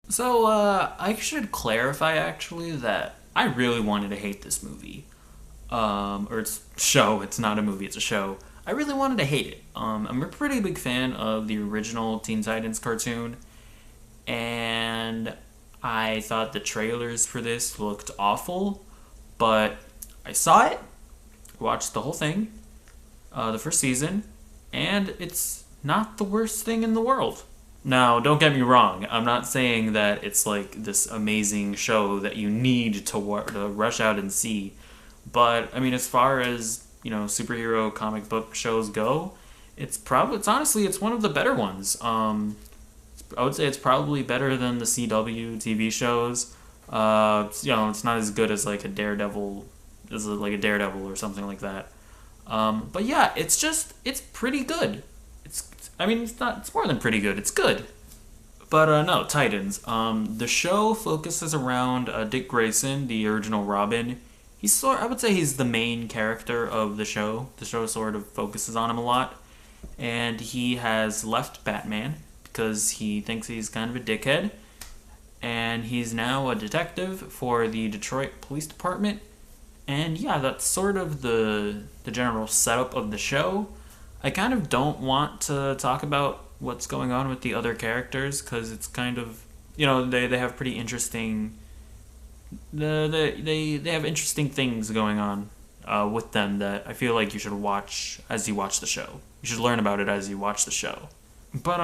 So, I should clarify actually that I really wanted to hate this movie. Or it's show, it's not a movie, it's a show. I really wanted to hate it. I'm a pretty big fan of the original Teen Titans cartoon, and I thought the trailers for this looked awful, but I saw it, watched the whole thing, the first season, and it's not the worst thing in the world. Now, don't get me wrong. I'm not saying that it's like this amazing show that you need to rush out and see. But I mean, as far as superhero comic book shows go, it's honestly it's one of the better ones. I would say it's probably better than the CW TV shows. It's not as good as like a Daredevil, like a Daredevil or something like that. But yeah, it's pretty good. I mean, it's more than pretty good. It's good. But no, Titans. The show focuses around Dick Grayson, the original Robin. I would say he's the main character of the show. The show sort of focuses on him a lot, and he has left Batman because he thinks he's kind of a dickhead, and he's now a detective for the Detroit Police Department. And yeah, that's sort of the general setup of the show. I kind of don't want to talk about what's going on with the other characters because it's kind of they have pretty interesting they have interesting things going on with them that I feel like you should watch as you watch the show. You should learn about it as you watch the show. But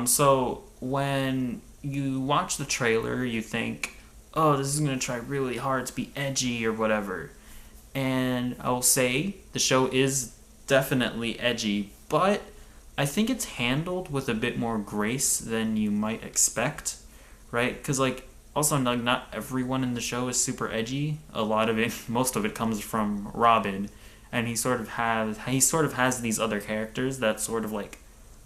so when you watch the trailer, you think, "Oh, this is gonna try really hard to be edgy or whatever." And I will say the show is definitely edgy, but I think it's handled with a bit more grace than you might expect, right? Because like also like not everyone in the show is super edgy. A lot of it, most of it comes from Robin, and he sort of has these other characters that sort of like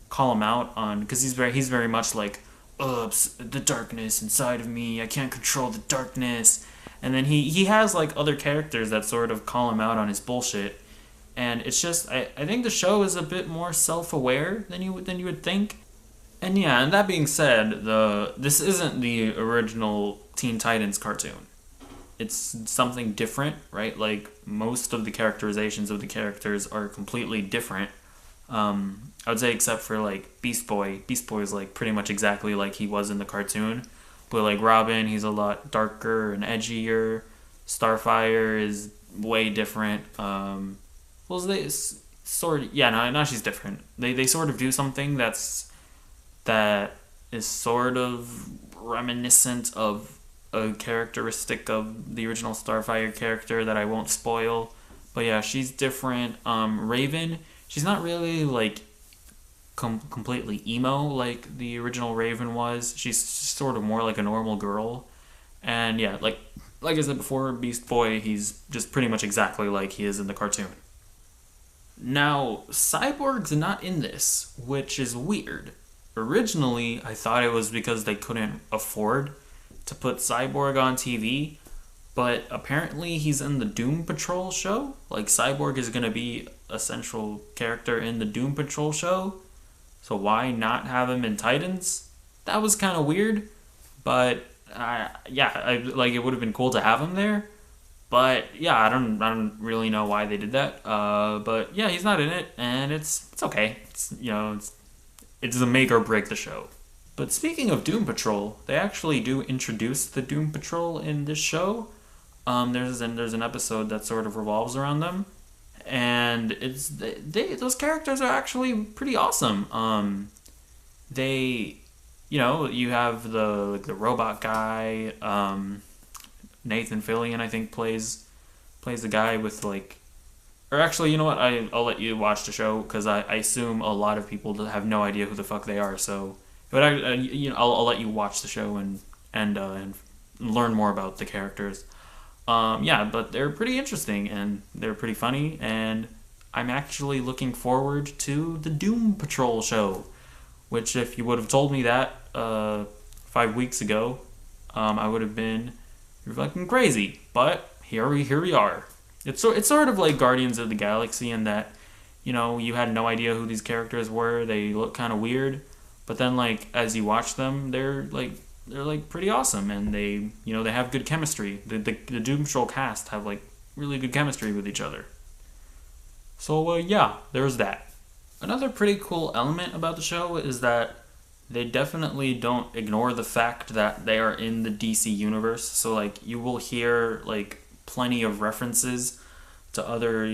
call him out on because he's very much like, the darkness inside of me. I can't control the darkness. And then he has like other characters that sort of call him out on his bullshit. And it's just I think the show is a bit more self aware than you would think. And yeah, and that being said, the this isn't the original Teen Titans cartoon. It's something different, right? Like most of the characterizations of the characters are completely different. I would say except for like Beast Boy. Beast Boy is like pretty much exactly like he was in the cartoon. But like Robin, he's a lot darker and edgier. Starfire is way different. Well, they sort of, yeah, no, she's different. They sort of do something that is sort of reminiscent of a characteristic of the original Starfire character that I won't spoil. But yeah, she's different. Raven, she's not really like completely emo like the original Raven was. She's sort of more like a normal girl. And yeah, like I said before, Beast Boy, he's just pretty much exactly like he is in the cartoon. Now, Cyborg's not in this, which is weird. Originally, I thought it was because they couldn't afford to put Cyborg on TV, but apparently he's in the Doom Patrol show. Like, Cyborg is going to be a central character in the Doom Patrol show, so why not have him in Titans? That was kind of weird, but like it would have been cool to have him there. But yeah, I don't really know why they did that. But yeah, he's not in it, and it's okay. It doesn't make or break the show. But speaking of Doom Patrol, they actually do introduce the Doom Patrol in this show. There's an episode that sort of revolves around them, and those characters are actually pretty awesome. They, you have the robot guy. Nathan Fillion, I think, plays the guy with like, or actually, you know what? I'll let you watch the show because I assume a lot of people have no idea who the fuck they are. So, but I'll let you watch the show and learn more about the characters. Yeah, but they're pretty interesting and they're pretty funny, and I'm actually looking forward to the Doom Patrol show. Which, if you would have told me that 5 weeks ago, I would have been, you're fucking crazy. But here we are. It's sort of like Guardians of the Galaxy in that, you had no idea who these characters were. They look kind of weird, but then like as you watch them, they're like they're like pretty awesome, and they have good chemistry. The Doom Patrol cast have like really good chemistry with each other. So yeah, there's that. Another pretty cool element about the show is that they definitely don't ignore the fact that they are in the DC universe. So like you will hear like plenty of references to other,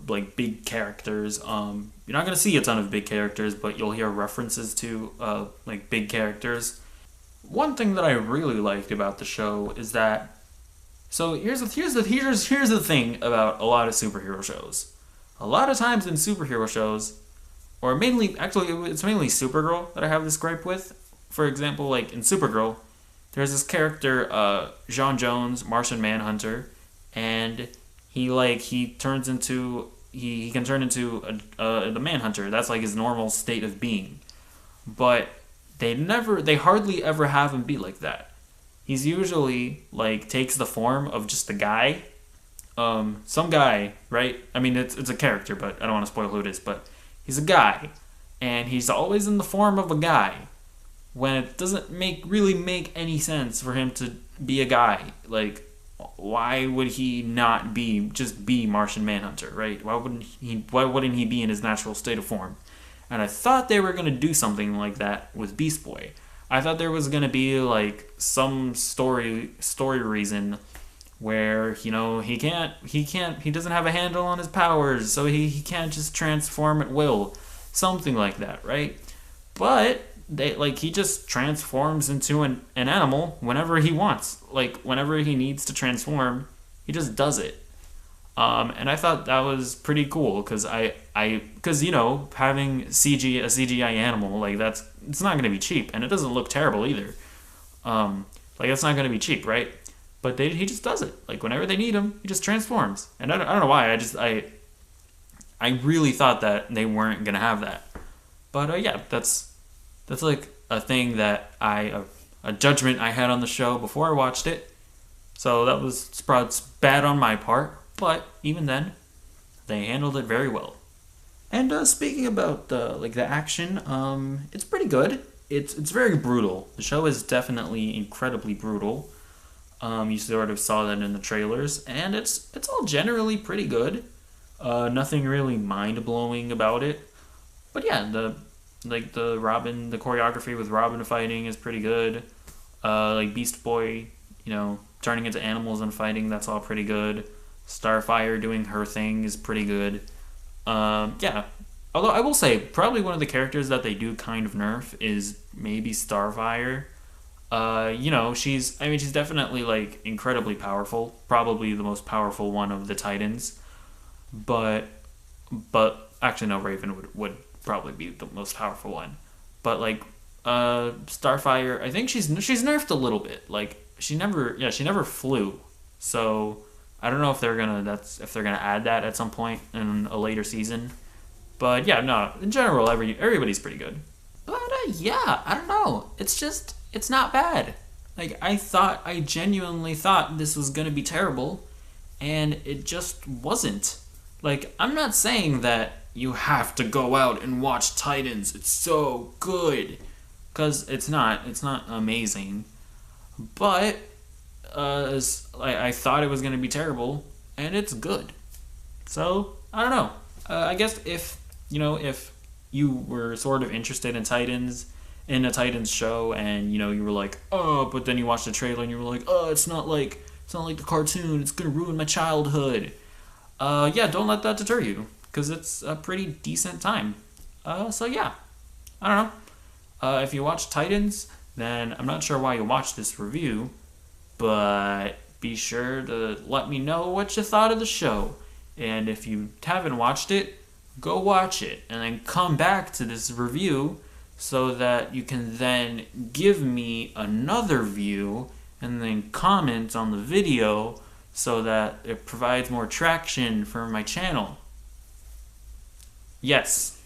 like big characters. You're not gonna see a ton of big characters, but you'll hear references to like big characters. One thing that I really liked about the show is that, so here's the thing about a lot of superhero shows. A lot of times in superhero shows, or mainly, actually, it's mainly Supergirl that I have this gripe with. For example, like in Supergirl, there's this character, John Jones, Martian Manhunter, and he turns into he can turn into the Manhunter. That's like his normal state of being, but they hardly ever have him be like that. He's usually like takes the form of just a guy, some guy, right? I mean, it's a character, but I don't want to spoil who it is. But he's a guy, and he's always in the form of a guy. When it doesn't really make any sense for him to be a guy, like why would he not just be Martian Manhunter, right? Why wouldn't he be in his natural state of form? And I thought they were gonna do something like that with Beast Boy. I thought there was gonna be like some story reason where he doesn't have a handle on his powers, so he can't just transform at will, something like that, right? But he just transforms into an animal whenever he wants. Like whenever he needs to transform, he just does it. And I thought that was pretty cool because having a CGI animal, like it's not gonna be cheap, and it doesn't look terrible either. It's not gonna be cheap, right? But he just does it. Like whenever they need him, he just transforms. And I don't know why. I really thought that they weren't gonna have that. But yeah, that's like a thing that a judgment I had on the show before I watched it. So that was bad on my part. But even then, they handled it very well. And speaking about the action, it's pretty good. It's very brutal. The show is definitely incredibly brutal. You sort of saw that in the trailers, and it's all generally pretty good. Nothing really mind blowing about it. But yeah, the choreography with Robin fighting is pretty good. Like Beast Boy, turning into animals and fighting, that's all pretty good. Starfire doing her thing is pretty good. Yeah. Although I will say, probably one of the characters that they do kind of nerf is maybe Starfire. She's definitely like incredibly powerful. Probably the most powerful one of the Titans. But actually no, Raven would probably be the most powerful one. But Starfire, I think she's nerfed a little bit. Like she never flew. So I don't know if they're gonna add that at some point in a later season. But yeah, no, in general everybody's pretty good. But yeah, I don't know. It's not bad. Like I genuinely thought this was gonna be terrible, and it just wasn't. Like I'm not saying that you have to go out and watch Titans. It's so good, because it's not amazing, but I thought it was gonna be terrible, and it's good. So I don't know. I guess if you were sort of interested in a Titans show, and you were like, oh, but then you watched the trailer and you were like, oh, it's not like the cartoon. It's gonna ruin my childhood. Yeah, don't let that deter you, because it's a pretty decent time. So yeah, I don't know. If you watch Titans, then I'm not sure why you watched this review, but be sure to let me know what you thought of the show. And if you haven't watched it, go watch it, and then come back to this review so that you can then give me another view and then comment on the video so that it provides more traction for my channel. Yes,